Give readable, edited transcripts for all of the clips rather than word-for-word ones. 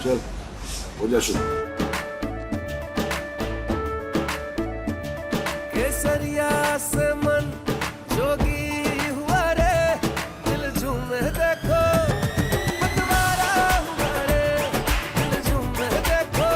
चल हो जा शुरू। केसरिया से मन जोगी हुआ रे, दिल झूमे देखो पतवारा हुआ रे, दिल झूमे देखो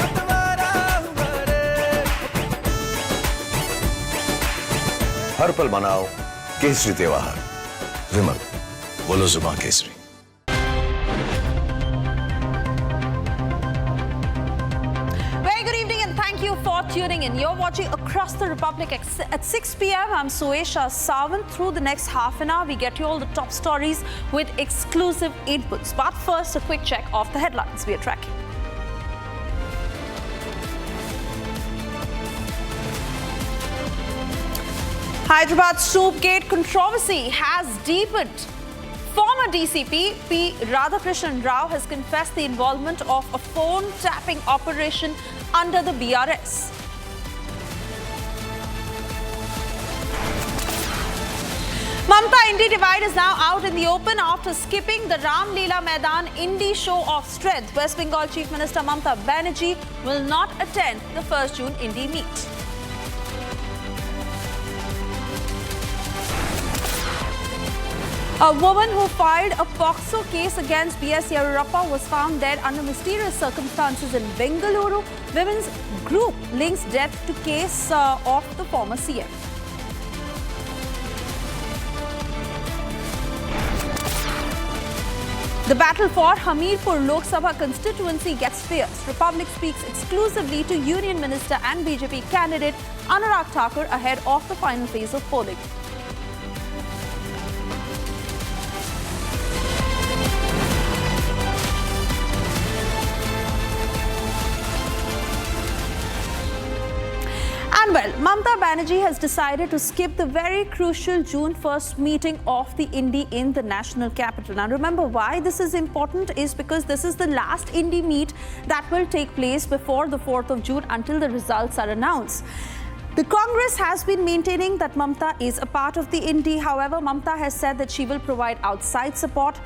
पतवारा हुआ रे। हर पल मनाओ केसरी त्योहार। विमल, बोलो जुबान Kesari. Very good evening and thank you for tuning in. You're watching Across the Republic at 6 p.m. I'm Suesha Sawant. Through the next half an hour, we get you all the top stories with exclusive inputs. But first, a quick check of the headlines we are tracking. Hyderabad Soupgate controversy has deepened. Former DCP P. Radhakrishnan Rao has confessed the involvement of a phone tapping operation under the BRS. Mamta Indie divide is now out in the open after skipping the Ram Leela Maidan Indie show of strength. West Bengal Chief Minister Mamta Banerjee will not attend the 1st June Indie meet. A woman who filed a POCSO case against B.S. Yediyurappa was found dead under mysterious circumstances in Bengaluru. Women's group links death to case of the former CM. The battle for Hamirpur Lok Sabha constituency gets fierce. Republic speaks exclusively to Union Minister and BJP candidate Anurag Thakur ahead of the final phase of polling. And well, Mamta Banerjee has decided to skip the very crucial June 1st meeting of the Indie in the national capital. Now remember why this is important is because this is the last Indie meet that will take place before the 4th of June until the results are announced. The Congress has been maintaining that Mamta is a part of the Indie. However, Mamta has said that she will provide outside support.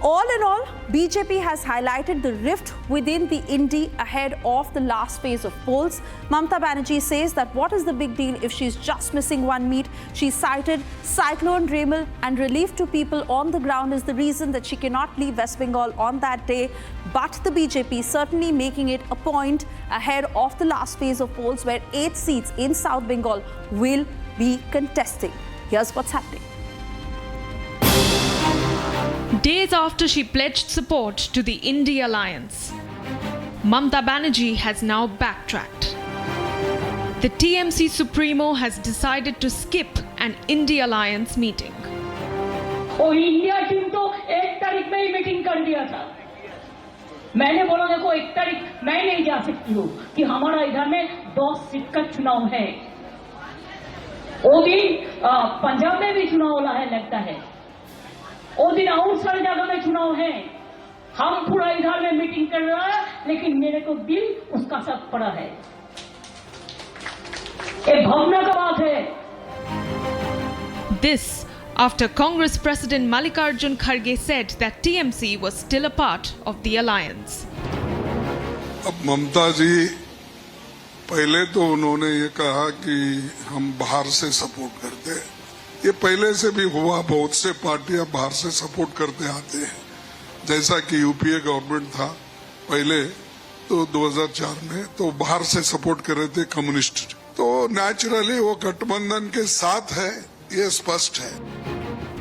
All in all, BJP has highlighted the rift within the Indie ahead of the last phase of polls. Mamta Banerjee says that what is the big deal if she's just missing one meet? She cited Cyclone Remal and relief to people on the ground is the reason that she cannot leave West Bengal on that day. But the BJP certainly making it a point ahead of the last phase of polls where 8 seats in South Bengal will be contesting. Here's what's happening. Days after she pledged support to the Indie Alliance, Mamta Banerjee has now backtracked. The TMC Supremo has decided to skip an Indie Alliance meeting. वो India team तो 1 तारीख में ही meeting कर दिया था। मैंने बोला देखो 1 तारीख मैं नहीं जा सकती हूँ कि हमारा इधर में 10 सीट का चुनाव है। वो दिन पंजाब में भी चुनाव वाला है लगता है। वो दिन और सारी जगह में चुनाव है। हम पूरा इधर में मीटिंग कर रहा है लेकिन मेरे को दिल उसका साथ पड़ा है। ये भावना का बात है। This after Congress President Mallikarjun Kharge said that TMC was still a part of the alliance. अब ममता जी पहले तो उन्होंने ये कहा कि हम बाहर से सपोर्ट करते हैं। ये पहले से भी हुआ, बहुत से पार्टियां बाहर से सपोर्ट करते आते हैं। जैसा कि यूपीए गवर्नमेंट था पहले तो 2004 में तो बाहर से सपोर्ट कर रहे थे कम्युनिस्ट, तो नेचुरली वो गठबंधन के साथ है, ये स्पष्ट है।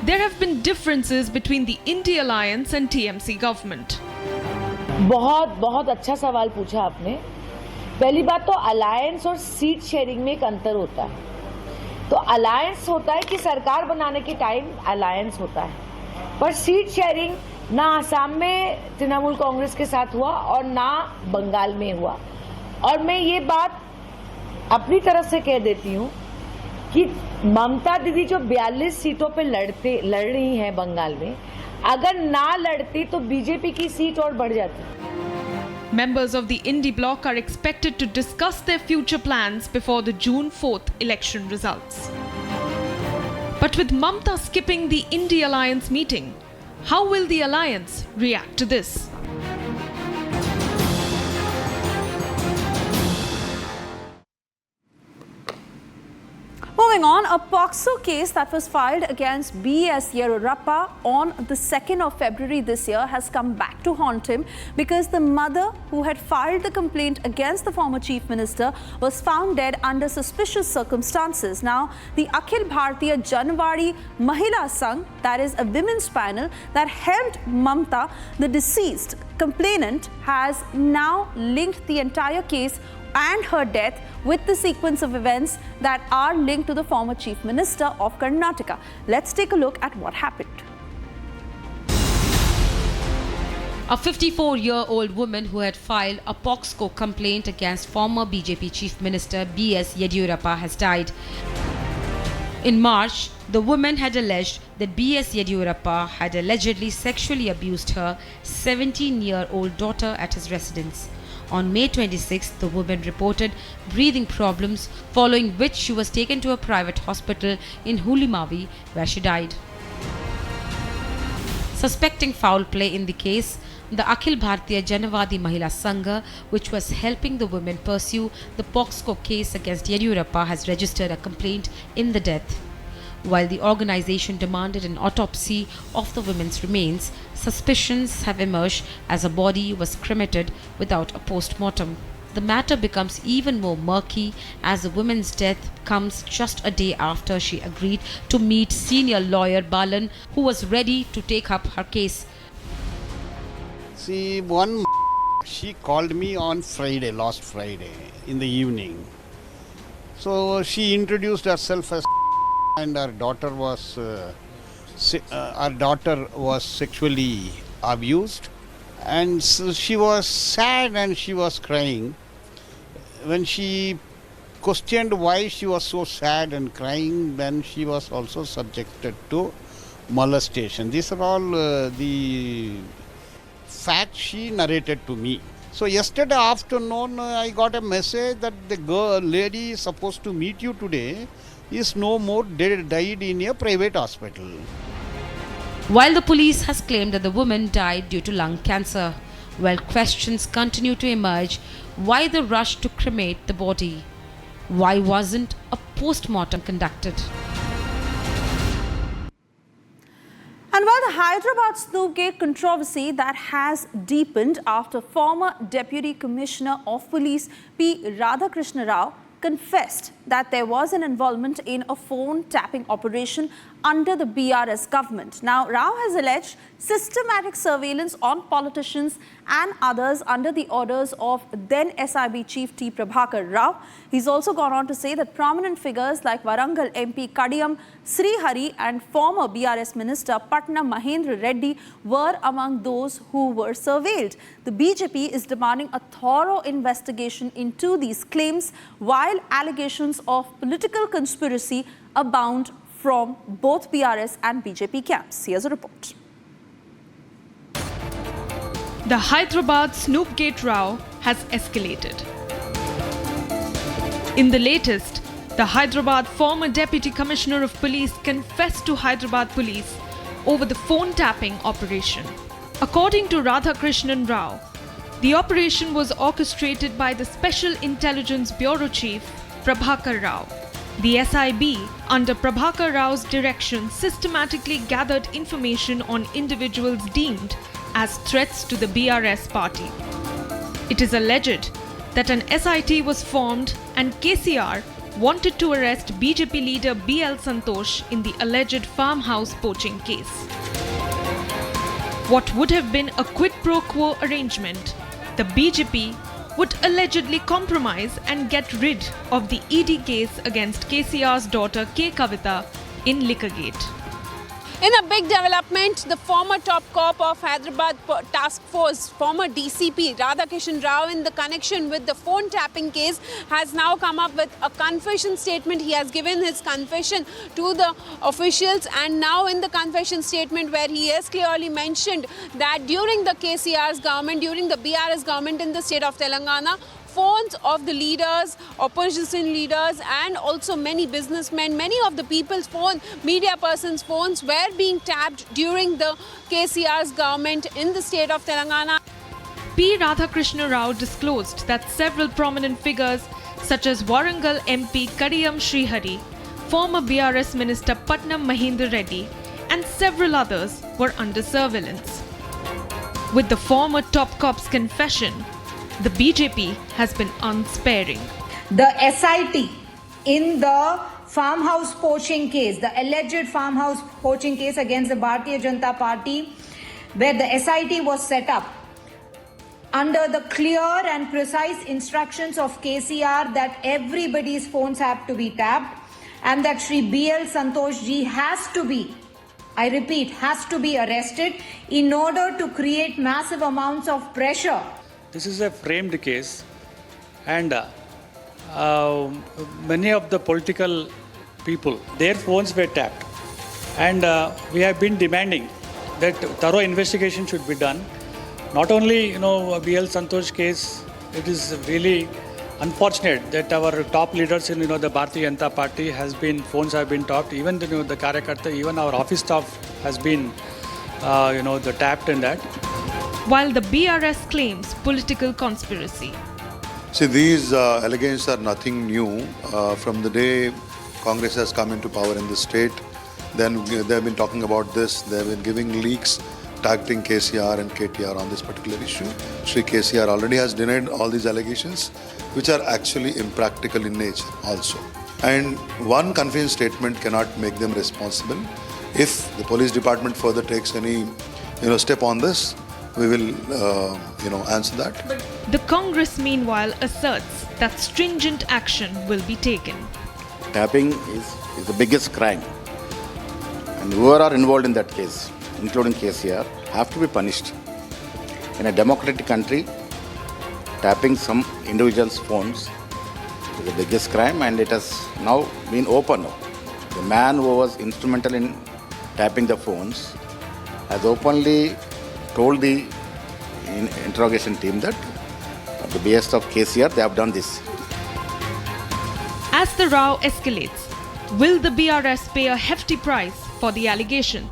There have been differences between the Indie Alliance and TMC government. बहुत अच्छा सवाल पूछा आपने। पहली बात तो अलायंस और सीट शेयरिंग में एक अंतर होता है। तो अलायंस होता है कि सरकार बनाने के टाइम अलायंस होता है, पर सीट शेयरिंग ना आसाम में तृणमूल कांग्रेस के साथ हुआ और ना बंगाल में हुआ। और मैं ये बात अपनी तरफ से कह देती हूँ कि ममता दीदी जो 42 सीटों पे लड़ रही हैं बंगाल में, अगर ना लड़ती तो बीजेपी की सीट और बढ़ जाती। Members of the Indie bloc are expected to discuss their future plans before the June 4th election results. But with Mamta skipping the Indie Alliance meeting, how will the alliance react to this? on, a POCSO case that was filed against B.S. Yediyurappa on the 2nd of February this year has come back to haunt him because the mother who had filed the complaint against the former Chief Minister was found dead under suspicious circumstances. Now, the Akhil Bharatiya Janwadi Mahila Sangh, that is a women's panel that helped Mamta, the deceased complainant, has now linked the entire case and her death with the sequence of events that are linked to the former Chief Minister of Karnataka. Let's take a look at what happened. A 54-year-old woman who had filed a POCSO complaint against former BJP Chief Minister B.S. Yediyurappa has died. In March, the woman had alleged that B.S. Yediyurappa had allegedly sexually abused her 17-year-old daughter at his residence. On May 26th, the woman reported breathing problems, following which she was taken to a private hospital in Hulimavi, where she died. Suspecting foul play in the case, the Akhil Bharatiya Janwadi Mahila Sangha, which was helping the women pursue the POCSO case against Yediyurappa, has registered a complaint in the death. While the organization demanded an autopsy of the women's remains, suspicions have emerged as her body was cremated without a post-mortem. The matter becomes even more murky as the woman's death comes just a day after she agreed to meet senior lawyer Balan, who was ready to take up her case. See, she called me on Friday, last Friday, in the evening. So she introduced herself as and her daughter was sexually abused, and so she was sad and she was crying. When she questioned why she was so sad and crying, then she was also subjected to molestation. These are all the facts she narrated to me. So yesterday afternoon I got a message that the lady is supposed to meet you today is no more dead, died in a private hospital. While the police has claimed that the woman died due to lung cancer, while questions continue to emerge, why the rush to cremate the body? Why wasn't a post-mortem conducted? And while the Hyderabad Snoopgate controversy that has deepened after former Deputy Commissioner of Police P. Radhakrishna Rao confessed that there was an involvement in a phone tapping operation under the BRS government. Now, Rao has alleged systematic surveillance on politicians and others under the orders of then SIB Chief T. Prabhakar Rao. He's also gone on to say that prominent figures like Warangal MP Kadiyam Srihari and former BRS Minister Patna Mahendra Reddy were among those who were surveilled. The BJP is demanding a thorough investigation into these claims, while allegations of political conspiracy abound from both BRS and BJP camps. Here's a report. The Hyderabad Snoopgate row has escalated. In the latest, the Hyderabad former Deputy Commissioner of Police confessed to Hyderabad Police over the phone tapping operation. According to Radhakrishnan Rao, the operation was orchestrated by the Special Intelligence Bureau Chief Prabhakar Rao. The SIB, under Prabhakar Rao's direction, systematically gathered information on individuals deemed as threats to the BRS party. It is alleged that an SIT was formed and KCR wanted to arrest BJP leader BL Santosh in the alleged farmhouse poaching case. What would have been a quid pro quo arrangement, the BJP would allegedly compromise and get rid of the ED case against KCR's daughter K. Kavita in Liquorgate. In a big development, the former top cop of Hyderabad Task Force, former DCP Radhakishan Rao, in the connection with the phone tapping case, has now come up with a confession statement. He has given his confession to the officials, and now in the confession statement where he has clearly mentioned that during the KCR's government, during the BRS government in the state of Telangana, phones of the leaders, opposition leaders, and also many businessmen, many of the people's phones, media persons' phones were being tapped during the KCR's government in the state of Telangana. P. Radhakrishna Rao disclosed that several prominent figures such as Warangal MP Kadiyam Srihari, former BRS Minister Patnam Mahendra Reddy and several others were under surveillance. With the former top cop's confession, the BJP has been unsparing. The SIT in the farmhouse poaching case, the alleged farmhouse poaching case against the Bharatiya Janata Party, where the SIT was set up under the clear and precise instructions of KCR that everybody's phones have to be tapped and that Shri BL Santosh ji has to be, I repeat, has to be arrested in order to create massive amounts of pressure. This is a framed case, and many of the political people, their phones were tapped, and we have been demanding that thorough investigation should be done. Not only, BL Santosh case, it is really unfortunate that our top leaders in, the Bharatiya Janata Party phones have been tapped. Even the Karyakarta, even our office staff has been, tapped in that. While the BRS claims political conspiracy. See, these allegations are nothing new. From the day Congress has come into power in the state, then they have been talking about this. They have been giving leaks, targeting KCR and KTR on this particular issue. Shri KCR already has denied all these allegations, which are actually impractical in nature also. And one confidential statement cannot make them responsible. If the police department further takes any, step on this, we will, answer that. The Congress, meanwhile, asserts that stringent action will be taken. Tapping is the biggest crime, and whoever are involved in that case, including KCR, have to be punished. In a democratic country, tapping some individuals' phones is the biggest crime, and it has now been open. The man who was instrumental in tapping the phones has openly told the interrogation team that at the behest of KCR, they have done this. As the row escalates, will the BRS pay a hefty price for the allegation?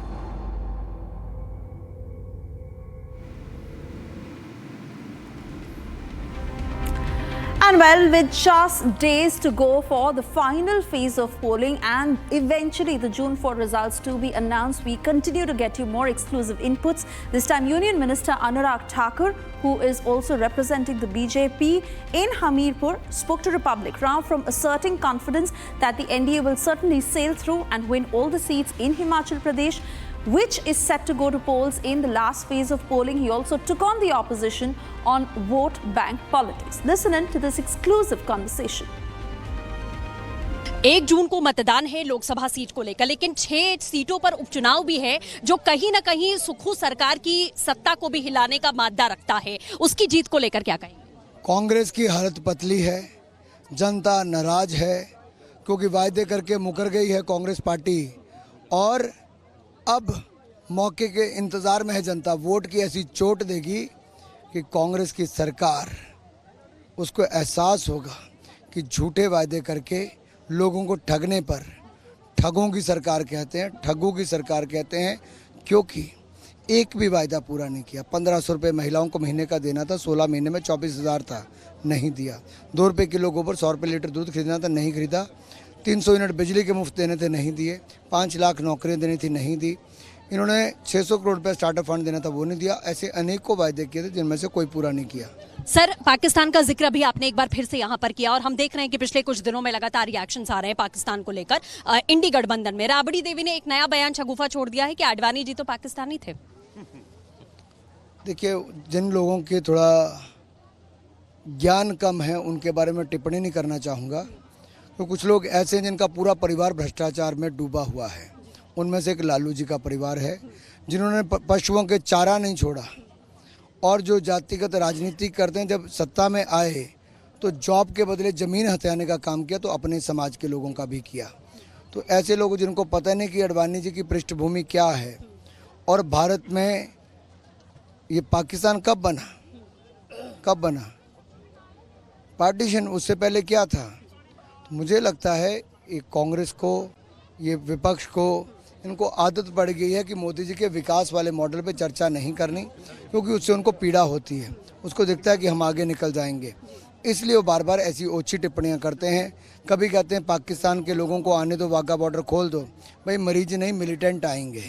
And well, with just days to go for the final phase of polling and eventually the June 4 results to be announced, we continue to get you more exclusive inputs. This time, Union Minister Anurag Thakur, who is also representing the BJP in Hamirpur, spoke to Republic Rao from asserting confidence that the NDA will certainly sail through and win all the seats in Himachal Pradesh, which is set to go to polls in the last phase of polling. He also took on the opposition on vote bank politics. Listen in to this exclusive conversation. 1 जून को मतदान है Lok Sabha seat को लेकर, लेकिन 6 सीटों पर उपचुनाव भी है जो कहीं ना कहीं सुखू सरकार की सत्ता को भी हिलाने का मादा रखता है। उसकी जीत को लेकर क्या कहेंगे? कांग्रेस की हालत पतली है, जनता नाराज है क्योंकि वायदे करके मुकर गई है कांग्रेस पार्टी और अब मौके के इंतज़ार में है जनता। वोट की ऐसी चोट देगी कि कांग्रेस की सरकार, उसको एहसास होगा कि झूठे वायदे करके लोगों को ठगने पर ठगों की सरकार कहते हैं, ठगों की सरकार कहते हैं, क्योंकि एक भी वायदा पूरा नहीं किया। 1500 रुपये महिलाओं को महीने का देना था, 16 महीने में 24,000 था, नहीं दिया। 2 रुपये किलो गोबर, 100 रुपये लीटर दूध खरीदना था, नहीं खरीदा। 300 यूनिट बिजली के मुफ्त देने थे, नहीं दिए। 5 लाख नौकरियां देनी थी, नहीं दी। इन्होंने 600 करोड़ रुपए स्टार्टअप फंड देना था, वो नहीं दिया। ऐसे अनेकों वायदे किए थे जिनमें से कोई पूरा नहीं किया। सर, पाकिस्तान का जिक्र भी आपने एक बार फिर से यहाँ पर किया और हम देख रहे हैं कि पिछले कुछ दिनों में लगातार रिएक्शंस आ रहे हैं पाकिस्तान को लेकर। इंडी गठबंधन में राबड़ी देवी ने एक नया बयान शगुफा छोड़ दिया है कि आडवाणी जी तो पाकिस्तानी थे। देखिए, जिन लोगों के थोड़ा ज्ञान कम है उनके बारे में टिप्पणी नहीं करना चाहूँगा, तो कुछ लोग ऐसे हैं जिनका पूरा परिवार भ्रष्टाचार में डूबा हुआ है। उनमें से एक लालू जी का परिवार है जिन्होंने पशुओं के चारा नहीं छोड़ा और जो जातिगत राजनीति करते हैं, जब सत्ता में आए तो जॉब के बदले ज़मीन हथियाने का काम किया, तो अपने समाज के लोगों का भी किया। तो ऐसे लोग जिनको पता नहीं कि आडवाणी जी की पृष्ठभूमि क्या है और भारत में ये पाकिस्तान कब बना, पार्टीशन उससे पहले क्या था। तो मुझे लगता है ये कांग्रेस को, ये विपक्ष को, इनको आदत पड़ गई है कि मोदी जी के विकास वाले मॉडल पे चर्चा नहीं करनी, क्योंकि उससे उनको पीड़ा होती है। उसको दिखता है कि हम आगे निकल जाएंगे। इसलिए वो बार बार ऐसी ओछी टिप्पणियां करते हैं। कभी कहते हैं पाकिस्तान के लोगों को आने दो, वाघा बॉर्डर खोल दो। भाई मरीज नहीं, मिलिटेंट आएंगे।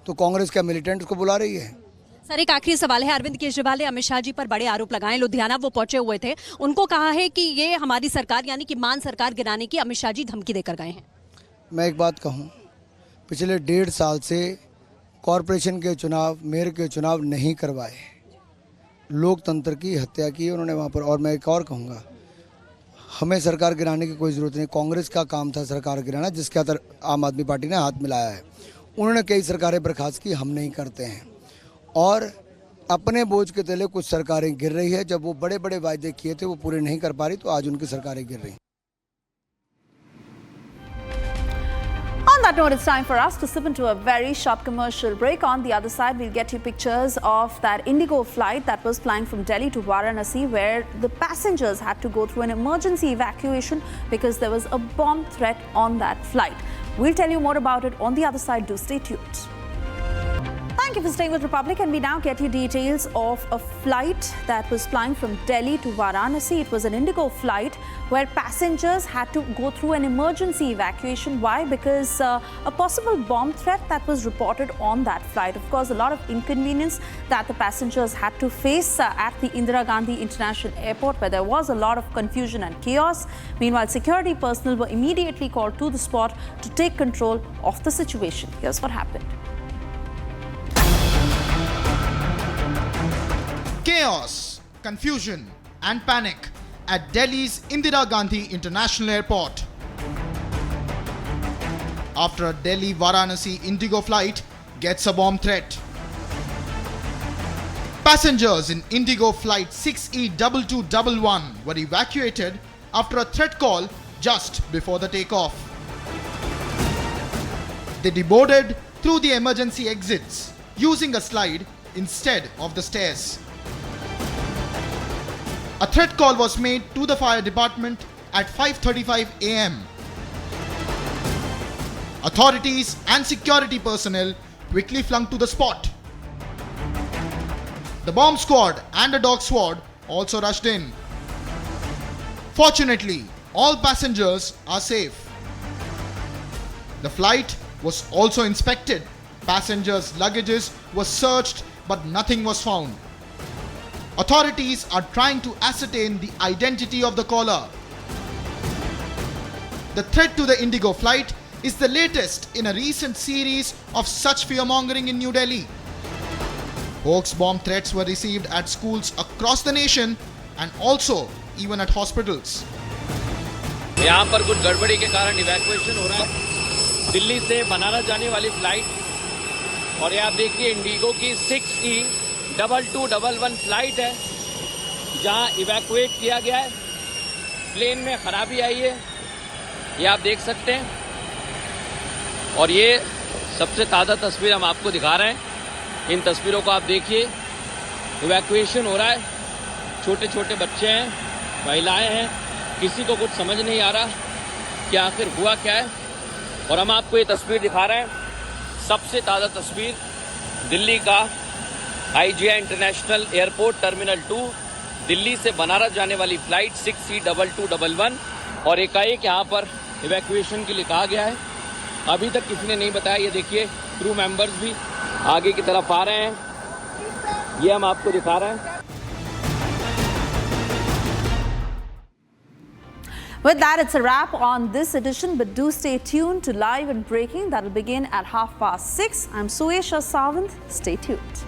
तो कांग्रेस क्या मिलिटेंट को बुला रही है? सर एक आखिरी सवाल है, अरविंद केजरीवाल ने अमित शाह जी पर बड़े आरोप लगाए। लुधियाना वो पहुंचे हुए थे, उनको कहा है कि ये हमारी सरकार यानी कि मान सरकार गिराने की अमित शाह जी धमकी देकर गए हैं। मैं एक बात कहूँ, पिछले 1.5 साल से कॉरपोरेशन के चुनाव, मेयर के चुनाव नहीं करवाए, लोकतंत्र की हत्या की उन्होंने वहाँ पर। और मैं एक और कहूँगा, हमें सरकार गिराने की कोई ज़रूरत नहीं। कांग्रेस का काम था सरकार गिराना, जिसके अंदर आम आदमी पार्टी ने हाथ मिलाया है। उन्होंने कई सरकारें बर्खास्त की, हम नहीं करते हैं। और अपने बोझ के तले कुछ सरकारें गिर रही है। जब वो बड़े बड़े वायदे किए थे वो पूरे नहीं कर पा रही, तो आज उनकी सरकारें गिर रही। On that note, it's time for us to slip into a very short commercial break. On the other side, we'll get you pictures of that Indigo flight that was flying from Delhi to Varanasi, where the passengers had to go through an emergency evacuation because there was a bomb threat on that flight. We'll tell you more about it on the other side. Do stay tuned. Thank you for staying with Republic, and we now get you details of a flight that was flying from Delhi to Varanasi. It was an Indigo flight where passengers had to go through an emergency evacuation. Why? Because a possible bomb threat that was reported on that flight. Of course, a lot of inconvenience that the passengers had to face at the Indira Gandhi International Airport, where there was a lot of confusion and chaos. Meanwhile, security personnel were immediately called to the spot to take control of the situation. Here's what happened. Chaos, confusion and panic at Delhi's Indira Gandhi International Airport. After a Delhi-Varanasi Indigo flight gets a bomb threat. Passengers in Indigo flight 6E2211 were evacuated after a threat call just before the takeoff. They deboarded through the emergency exits using a slide instead of the stairs. A threat call was made to the fire department at 5:35 a.m. Authorities and security personnel quickly flung to the spot. The bomb squad and a dog squad also rushed in. Fortunately, all passengers are safe. The flight was also inspected. Passengers' luggages were searched, but nothing was found. Authorities are trying to ascertain the identity of the caller. The threat to the Indigo flight is the latest in a recent series of such fear-mongering in New Delhi. Hoax bomb threats were received at schools across the nation and also even at hospitals. यहाँ पर कुछ गड़बड़ी के कारण evacuation हो रहा है दिल्ली से बनारस जाने वाली फ्लाइट। और ये आप देखिए इंडिगो की 6E2211 फ्लाइट है, जहां इवैक्यूएट किया गया है। प्लेन में खराबी आई है, ये आप देख सकते हैं। और ये सबसे ताज़ा तस्वीर हम आपको दिखा रहे हैं। इन तस्वीरों को आप देखिए, इवैक्यूएशन हो रहा है। छोटे छोटे बच्चे हैं, महिलाएं हैं, किसी को कुछ समझ नहीं आ रहा कि आखिर हुआ क्या है। और हम आपको ये तस्वीर दिखा रहे हैं, सबसे ताज़ा तस्वीर दिल्ली का IGI international airport terminal 2, Delhi से बनारस जाने वाली फ्लाइट 6E2211। और एकाएक यहाँ पर इवैक्यूएशन के लिए कहा गया है। अभी तक किसी ने नहीं बताया। ये देखिए, क्रू मेंबर्स भी आगे की तरफ आ रहे हैं, ये हम आपको दिखा रहे हैं। With that, it's a wrap on this edition, but do stay tuned to Live and Breaking. That will begin at 6:30. I'm Suesha Savant. Stay tuned.